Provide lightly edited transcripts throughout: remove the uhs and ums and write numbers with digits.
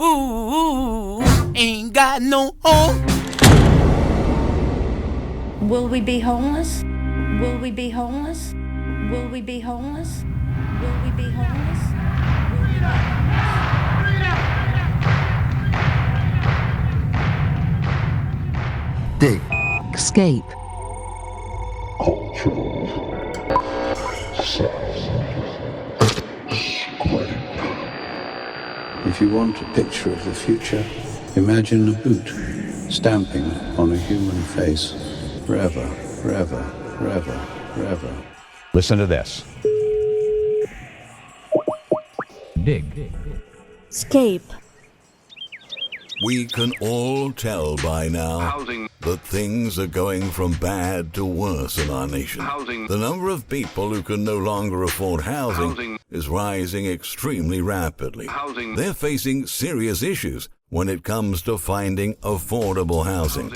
Ooh, ain't got no home. Will we be homeless? Will we be homeless? Will we be homeless? Will we be homeless? Will we be homeless? Dig. SCAPE. Cultural sound. SCAPE. If you want a picture of the future, imagine a boot stamping on a human face forever, forever, forever, forever. Listen to this. Dig. SCAPE. We can all tell by now that things are going from bad to worse in our nation. The number of people who can no longer afford housing is rising extremely rapidly. They're facing serious issues when it comes to finding affordable housing.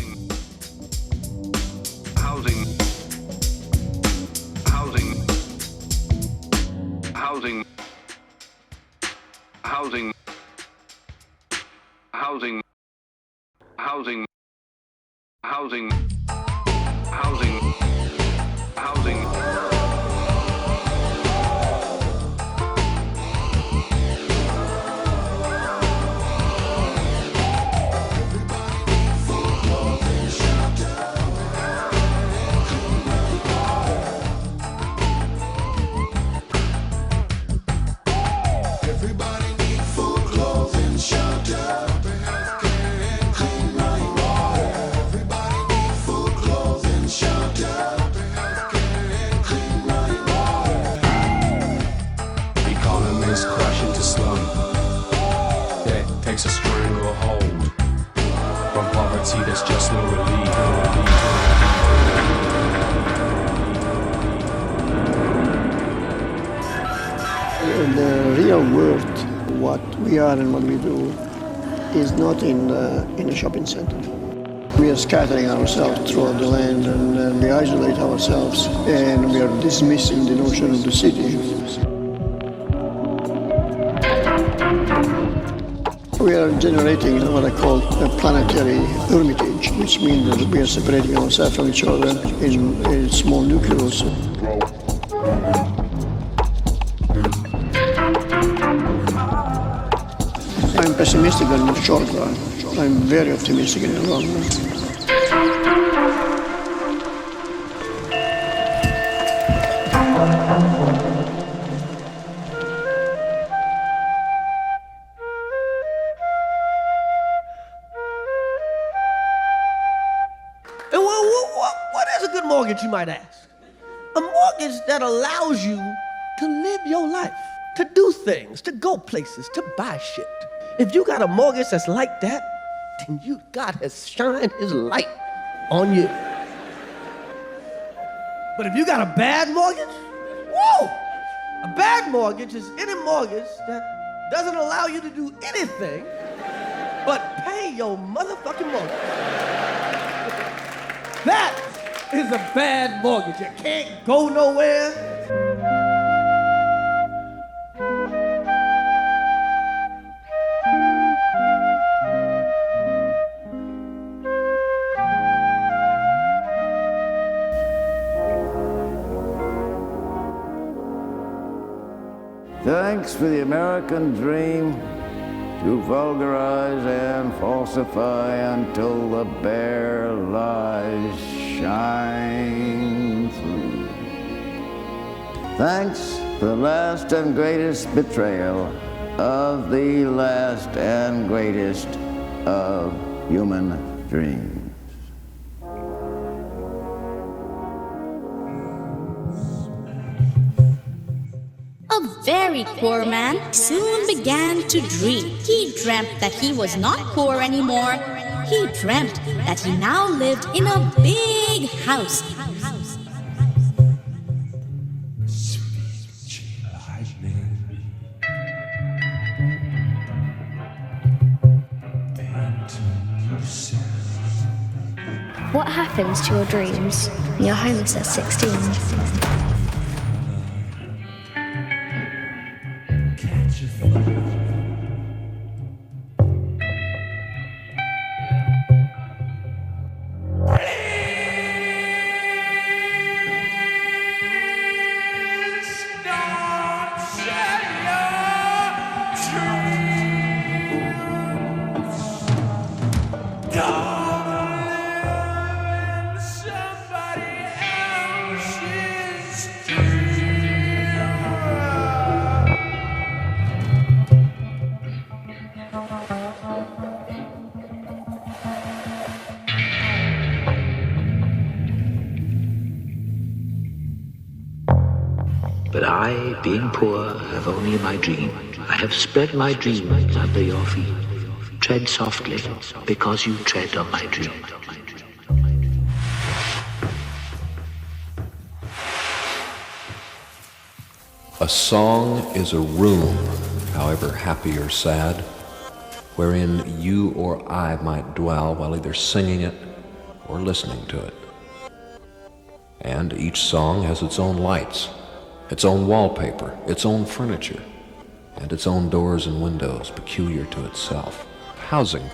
Takes a stranglehold from poverty. There's just no relief. In the real world, what we are and what we do is not in a shopping center. We are scattering ourselves throughout the land, and we isolate ourselves, and we are dismissing the notion of the city. We are generating what I call a planetary hermitage, which means that we are separating ourselves from each other in small nucleus. I'm pessimistic in the short run. I'm very optimistic in the long run. What is a good mortgage, you might ask? A mortgage that allows you to live your life, to do things, to go places, to buy shit. If you got a mortgage that's like that, then God has shined his light on you. But if you got a bad mortgage, whoa! A bad mortgage is any mortgage that doesn't allow you to do anything but pay your motherfucking mortgage. That is a bad mortgage. You can't go nowhere. Thanks for the American dream to vulgarize and falsify until the bare lies shine through. Thanks for the last and greatest betrayal of the last and greatest of human dreams. A very poor man soon began to dream. He dreamt that he was not poor anymore. He dreamt that he now lived in a big house. What happens to your dreams when you're homeless at 16? But I, being poor, have only my dream. I have spread my dream under your feet. Tread softly, because you tread on my dream. A song is a room, however happy or sad, wherein you or I might dwell while either singing it or listening to it. And each song has its own lights, its own wallpaper, its own furniture, and its own doors and windows peculiar to itself. Housing.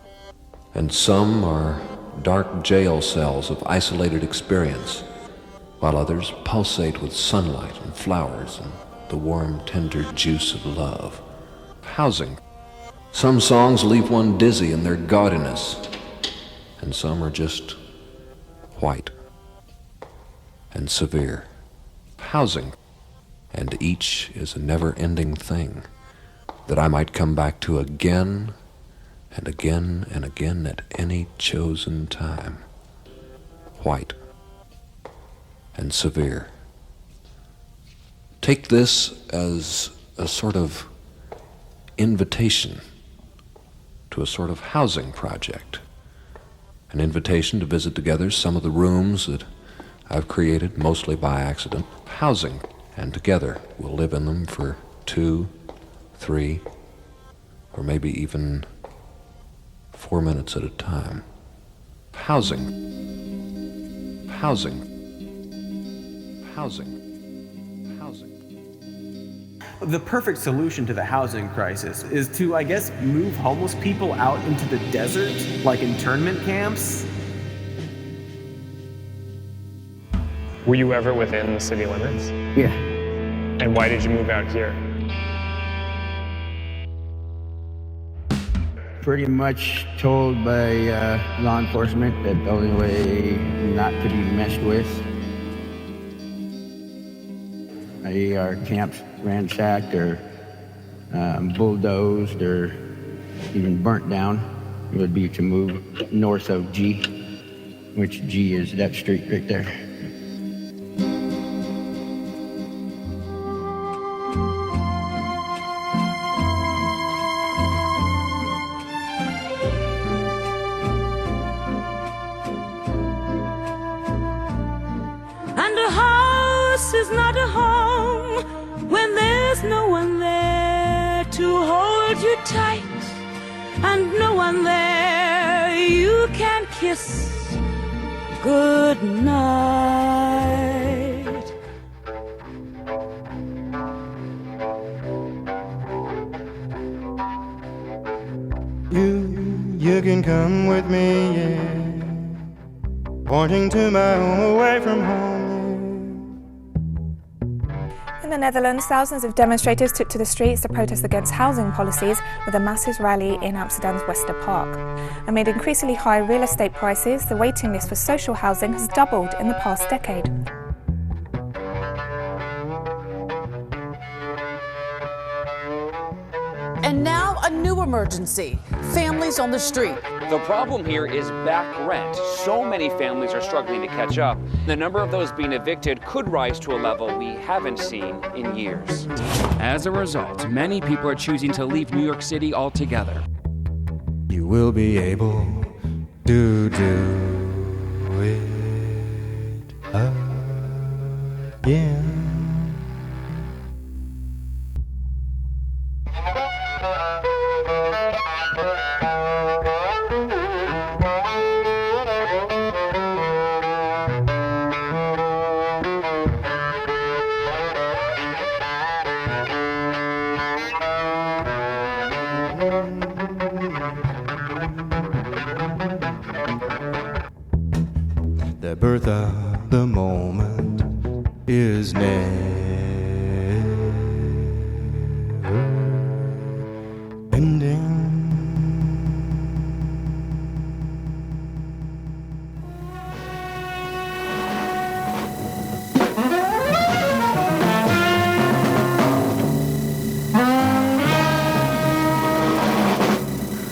And some are dark jail cells of isolated experience, while others pulsate with sunlight and flowers and the warm, tender juice of love. Housing. Some songs leave one dizzy in their gaudiness, and some are just white and severe. Housing. And each is a never-ending thing that I might come back to again and again and again at any chosen time. White and severe. Take this as a sort of invitation to a sort of housing project. An invitation to visit together some of the rooms that I've created, mostly by accident. Housing. And together we'll live in them for 2, 3, or maybe even 4 minutes at a time. Housing. Housing. Housing. Housing. The perfect solution to the housing crisis is to, I guess, move homeless people out into the desert, like internment camps. Were you ever within the city limits? Yeah. And why did you move out here? Pretty much told by law enforcement that the only way not to be messed with. Our camps ransacked or bulldozed or even burnt down would be to move north of G, which G is that street right there. And a house is not a home when there's no one there to hold you tight, and no one there you can kiss good night. You can come with me, yeah, pointing to my home away from home. In the Netherlands, thousands of demonstrators took to the streets to protest against housing policies with a massive rally in Amsterdam's Westerpark. Amid increasingly high real estate prices, the waiting list for social housing has doubled in the past decade. And now a new emergency. Families on the street. The problem here is back rent. So many families are struggling to catch up. The number of those being evicted could rise to a level we haven't seen in years. As a result, many people are choosing to leave New York City altogether. You will be able to do it again. The birth of the moment is never ending.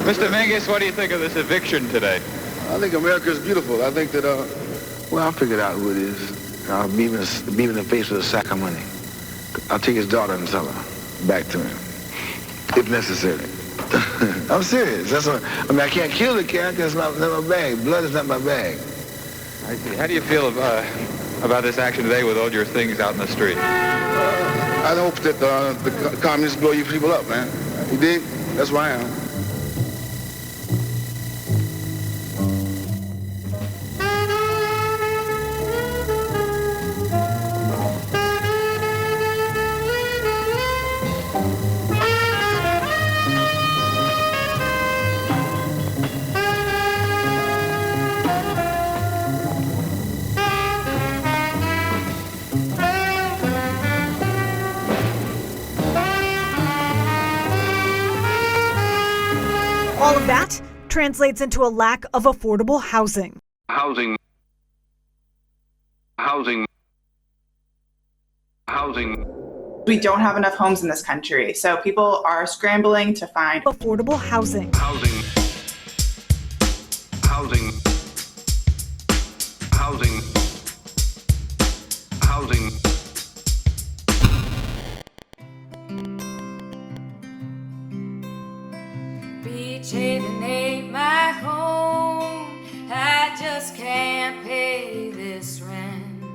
Mr. Mingus, what do you think of this eviction today? I think America is beautiful. I think that, well, I figured out who it is. I'll beam in the face with a sack of money. I'll take his daughter and sell her back to him, if necessary. I'm serious. I mean, I can't kill the cat because it's not my bag. Blood is not my bag. I see. How do you feel about this action today with all your things out in the street? I hope that the communists blow you people up, man. You dig? That's where I am. All of that translates into a lack of affordable housing. Housing. We don't have enough homes in this country, so people are scrambling to find affordable housing. Housing. Beach Haven ain't my home. I just can't pay this rent.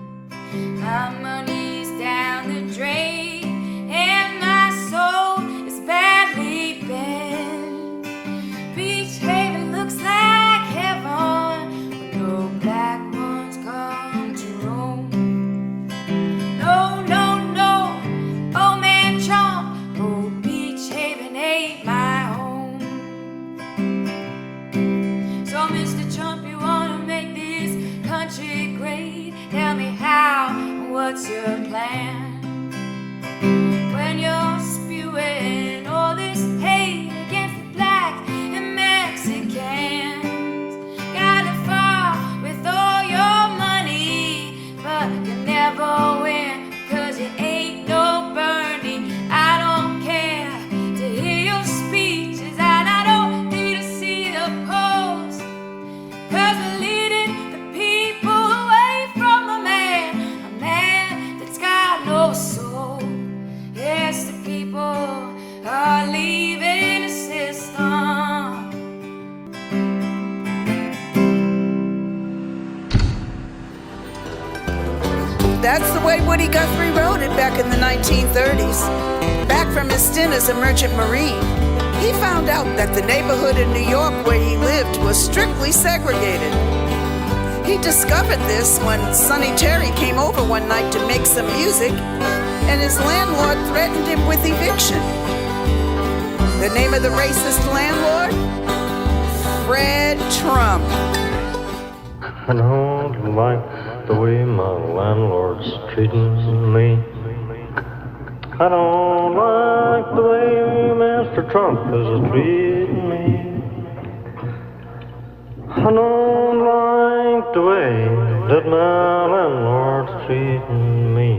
My money's down the drain, and my soul is badly bent. Beach Haven looks like heaven when no black ones come to roam. No, no, no, old man Trump, oh, Beach Haven ain't my home. So, Mr. Trump, you wanna make this country great? Tell me how. What's your plan? When you're spewing all this hate against the blacks and Mexicans, gotta fall with all your money, but you never win, cause it ain't no Bernie. I don't care to hear your speeches, and I don't need to see the polls, cause we're leading the people away from the man that's got no soul. Yes, the people are leaving the system. That's the way Woody Guthrie wrote it back in the 1930s. Back from his stint as a merchant marine, he found out that the neighborhood in New York where he lived was strictly segregated. He discovered this when Sonny Terry came over one night to make some music, and his landlord threatened him with eviction. The name of the racist landlord? Fred Trump. I don't like the way my landlord's treating me. I don't like the way Mr. Trump is treating me. I don't like the way that my landlord's treating me.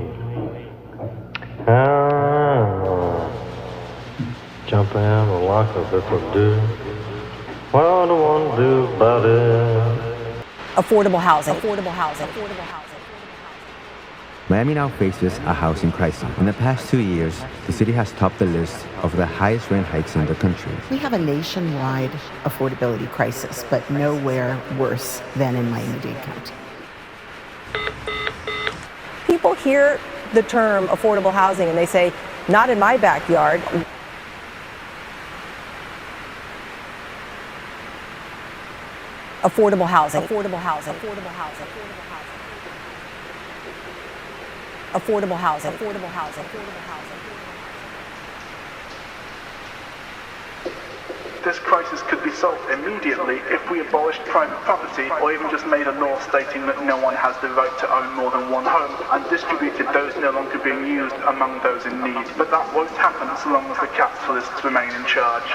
I'll jump in and lock up if I do. What I want to do about it? Affordable housing. Affordable housing. Affordable housing. Miami now faces a housing crisis. In the past 2 years, the city has topped the list of the highest rent hikes in the country. We have a nationwide affordability crisis, but nowhere worse than in Miami-Dade County. People hear the term affordable housing and they say, not in my backyard. Affordable housing. Affordable housing. Affordable housing. Affordable housing. Affordable housing. Affordable housing. This crisis could be solved immediately if we abolished private property, or even just made a law stating that no one has the right to own more than one home, and distributed those no longer being used among those in need. But that won't happen so long as the capitalists remain in charge.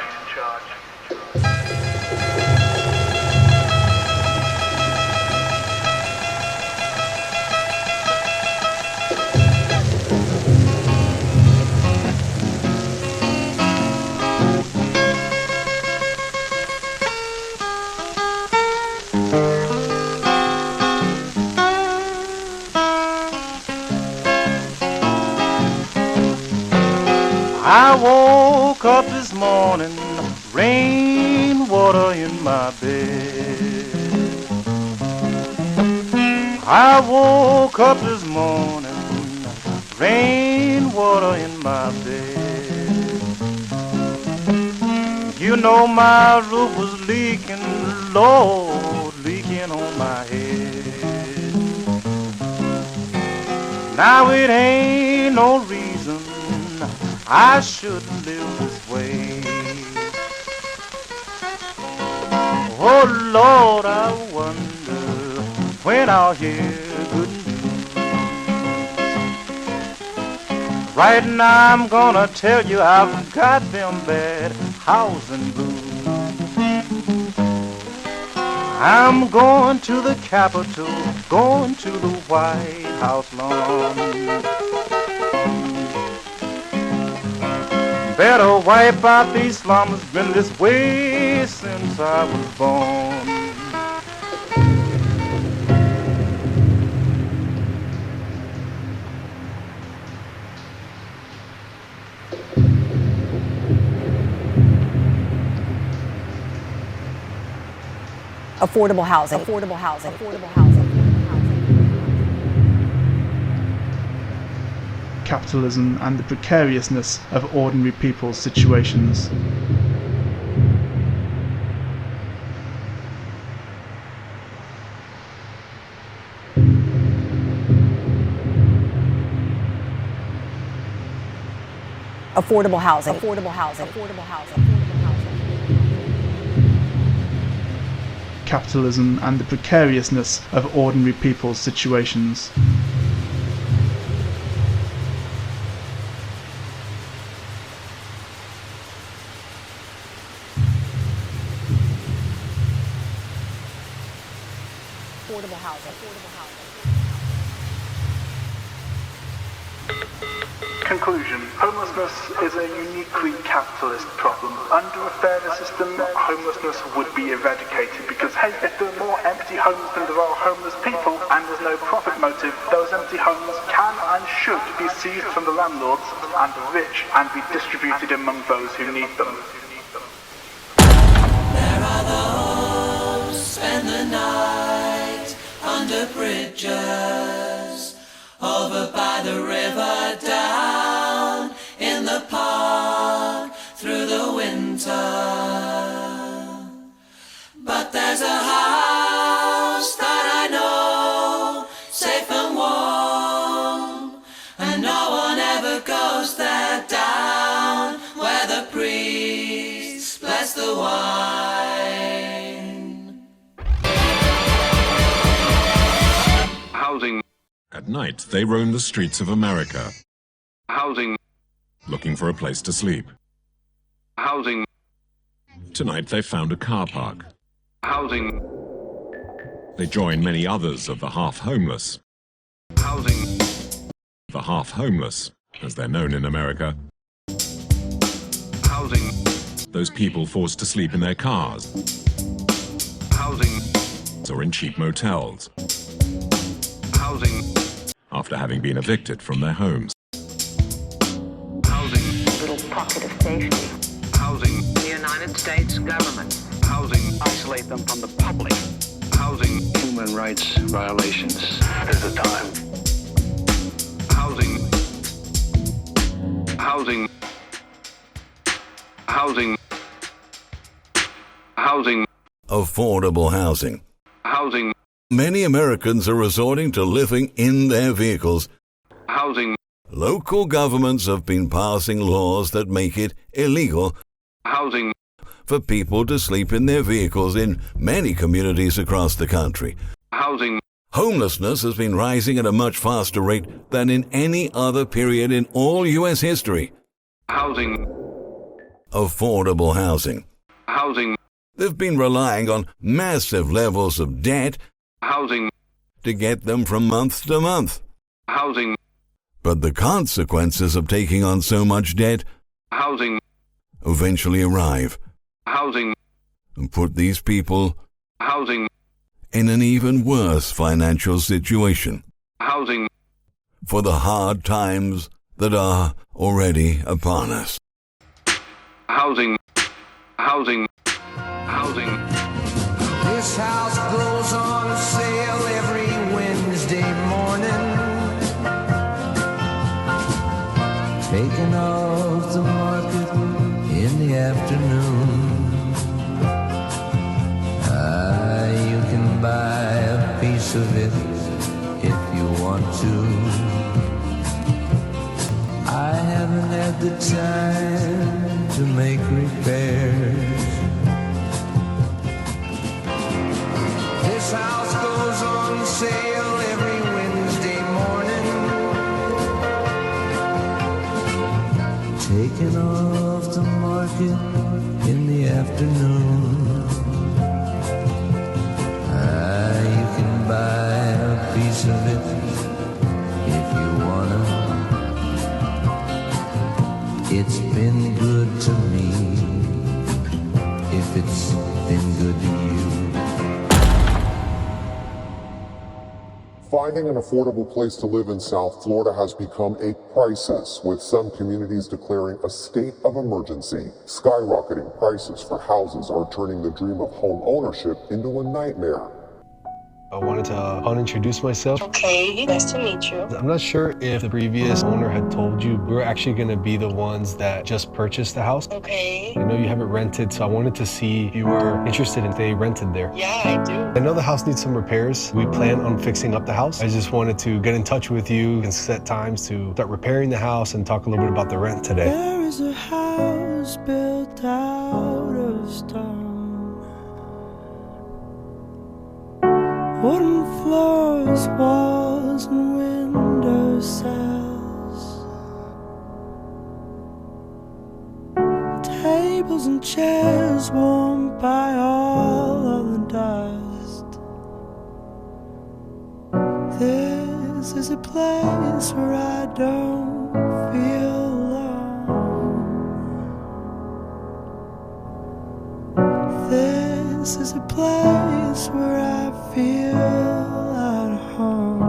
up this morning, rainwater in my bed. I woke up this morning, rainwater in my bed. You know my roof was leaking, Lord, leaking on my head. Now it ain't no reason I should live this way. Oh Lord, I wonder when I'll hear good news. Right now I'm gonna tell you I've got them bad housing blues. I'm going to the Capitol, going to the White House lawn. Better wipe out these slums, been this way since I was born. Affordable housing. Affordable housing. Affordable housing. Capitalism and the precariousness of ordinary people's situations. Affordable housing. Affordable housing. Affordable housing. Capitalism and the precariousness of ordinary people's situations. Affordable housing. Affordable housing. Conclusion. Homelessness is a uniquely capitalist problem. Under a fairer system, homelessness would be eradicated because, hey, if there are more empty homes than there are homeless people and there's no profit motive, those empty homes can and should be seized from the landlords and the rich and be distributed among those who need them. There are those spend the night under bridges, over by the river, down in the park through the winter. But there's a house that I know, safe and warm, and no one ever goes there, down where the priests bless the wine. Housing. At night, they roam the streets of America. Housing. Looking for a place to sleep. Housing. Tonight, they found a car park. Housing. They join many others of the half-homeless. Housing. The half-homeless, as they're known in America. Housing. Those people forced to sleep in their cars. Housing. Or in cheap motels. Housing. After having been evicted from their homes. Housing. A little pocket of safety. Housing. The United States government. Housing. Isolate them from the public. Housing. Human rights violations. There's a time. Housing. Housing. Housing. Housing. Affordable housing. Housing. Many Americans are resorting to living in their vehicles. Housing. Local governments have been passing laws that make it illegal Housing. for people to sleep in their vehicles in many communities across the country. Housing. Homelessness has been rising at a much faster rate than in any other period in all U.S. history. Housing. Affordable housing. Housing. They've been relying on massive levels of debt Housing. to get them from month to month. Housing. But the consequences of taking on so much debt Housing. eventually arrive Housing. and put these people Housing. in an even worse financial situation Housing. for the hard times that are already upon us. Housing. This house goes on sale every Wednesday morning. Taken off the market in the afternoon. You can buy a piece of it if you want to. I haven't had the time to make repairs. This house goes on sale every Wednesday morning. Taken off the market in the afternoon. You can buy a piece of it if you wanna. It's been good to me, if it's been good to you. Finding an affordable place to live in South Florida has become a crisis, with some communities declaring a state of emergency. Skyrocketing prices for houses are turning the dream of home ownership into a nightmare. I wanted to unintroduce myself. Okay, nice to meet you. I'm not sure if the previous owner had told you, we're actually going to be the ones that just purchased the house. Okay. I know you have it rented, so I wanted to see if you were interested in they rented there. Yeah, I do. I know the house needs some repairs. We plan on fixing up the house. I just wanted to get in touch with you and set times to start repairing the house and talk a little bit about the rent today. There is a house built out of stone. Wooden floors, walls, and window sills. Tables and chairs warmed by all of the dust. This is a place where I don't feel alone. This is a place where I feel at home.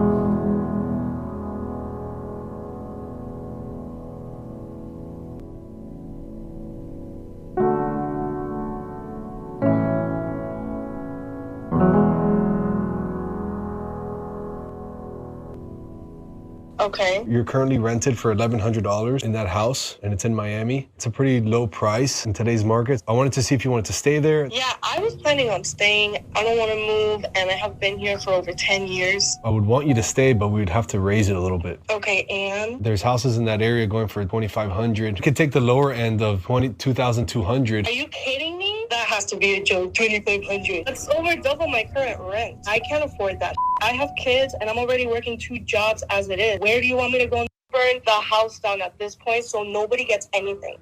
Okay. You're currently rented for $1,100 in that house, and it's in Miami. It's a pretty low price in today's market. I wanted to see if you wanted to stay there. Yeah, I was planning on staying. I don't want to move, and I have been here for over 10 years. I would want you to stay, but we'd have to raise it a little bit. Okay, and? There's houses in that area going for $2,500. You could take the lower end of $2,200. Are you kidding me? That has to be a joke, $2,500. That's over double my current rent. I can't afford that. I have kids, and I'm already working 2 jobs as it is. Where do you want me to go and burn the house down at this point so nobody gets anything?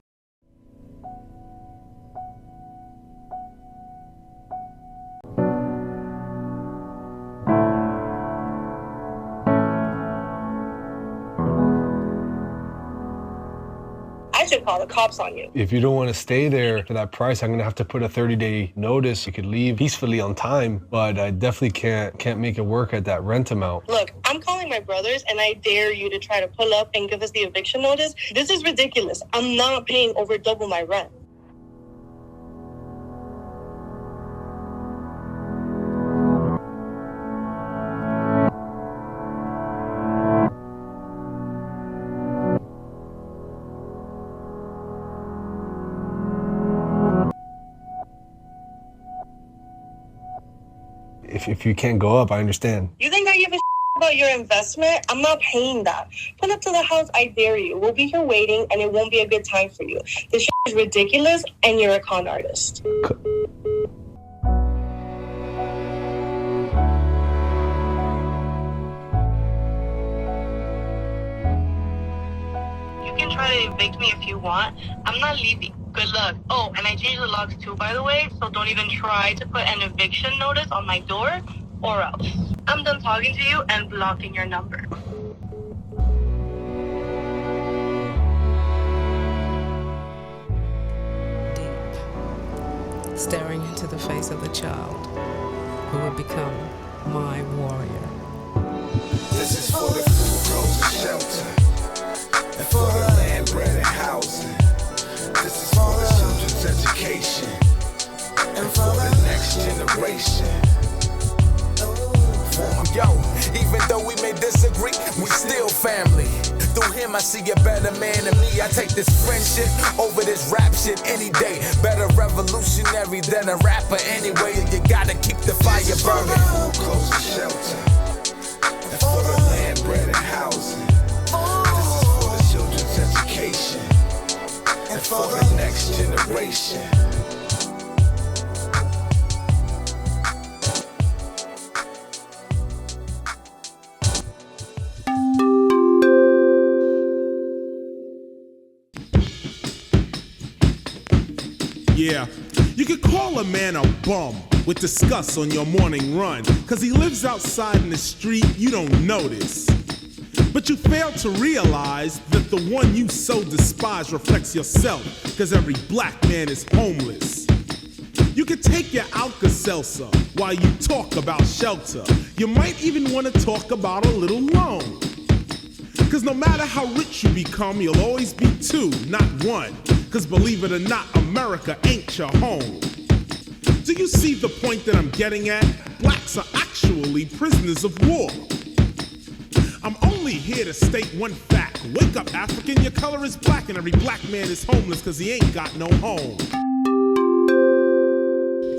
I should call the cops on you. If you don't want to stay there for that price, I'm going to have to put a 30-day notice. You could leave peacefully on time, but I definitely can't make it work at that rent amount. Look, I'm calling my brothers, and I dare you to try to pull up and give us the eviction notice. This is ridiculous. I'm not paying over double my rent. If you can't go up, I understand. You think I give a about your investment? I'm not paying that. Pull up to the house, I dare you. We'll be here waiting, and it won't be a good time for you. This is ridiculous, and you're a con artist. You can try to evict me if you want. I'm not leaving. Good luck. Oh, and I changed the locks too, by the way, so don't even try to put an eviction notice on my door, or else. I'm done talking to you and blocking your number. Deep, staring into the face of the child who would become my warrior. This is for the food, clothes, and shelter, and for the land, bread, and housing. This is for the children children's education, and for the next generation. Yo, even though we may disagree, we still family. Through him I see a better man than me. I take this friendship over this rap shit any day. Better revolutionary than a rapper anyway. You gotta keep the fire burning. Close the shelter, and for the land, bread, and housing. This is for the children's education, and for the next generation. Yeah, you could call a man a bum with disgust on your morning run, cause he lives outside in the street, you don't notice. But you fail to realize that the one you so despise reflects yourself, cause every black man is homeless. You could take your Alka-Seltzer while you talk about shelter. You might even want to talk about a little loan. Cause no matter how rich you become, you'll always be two, not one. Cause believe it or not, America ain't your home. Do you see the point that I'm getting at? Blacks are actually prisoners of war. I'm only here to state one fact. Wake up, African, your color is black, and every black man is homeless cause he ain't got no home.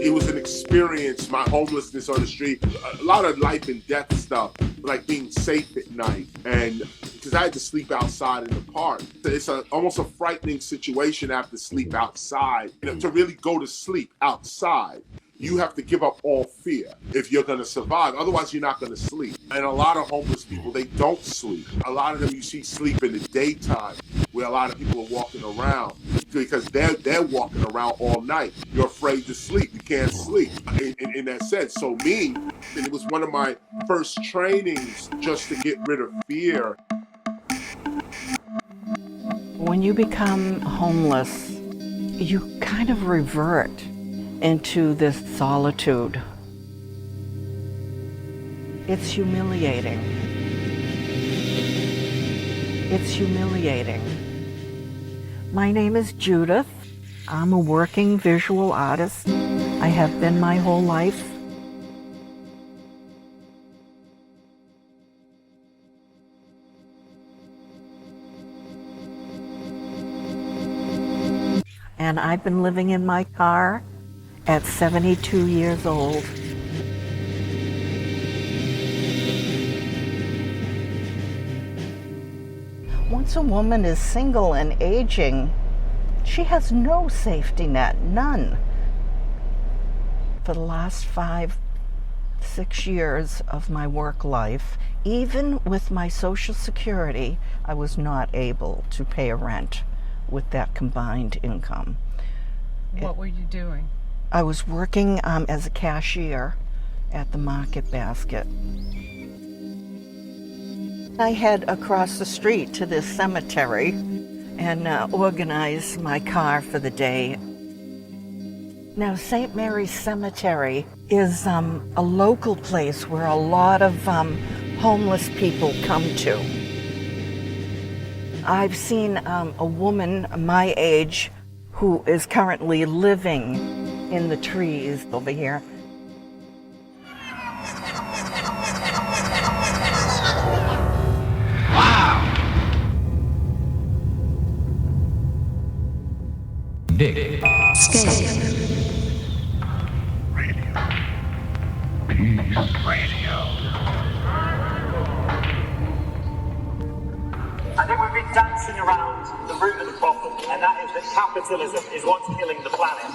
It was an experience, my homelessness on the street, a lot of life and death stuff, like being safe at night, and because I had to sleep outside in the park. It's almost a frightening situation after sleep outside. You know, to really go to sleep outside, you have to give up all fear if you're going to survive. Otherwise, you're not going to sleep. And a lot of homeless people, they don't sleep. A lot of them you see sleep in the daytime, where a lot of people are walking around because they're walking around all night. You're afraid to sleep. You can't sleep in that sense. So me, and it was one of my first trainings just to get rid of fear. When you become homeless, you kind of revert into this solitude. It's humiliating. It's humiliating. My name is Judith. I'm a working visual artist. I have been my whole life. And I've been living in my car at 72 years old. Once a woman is single and aging, she has no safety net, none. For the last 5-6 years of my work life, even with my Social Security, I was not able to pay a rent with that combined income. What were you doing? I was working as a cashier at the Market Basket. I head across the street to this cemetery and organize my car for the day. Now, St. Mary's Cemetery is a local place where a lot of homeless people come to. I've seen a woman my age who is currently living in the trees over here. Dick. SCAPE. Peace Radio. I think we've been dancing around the root of the problem, and that is that capitalism is what's killing the planet.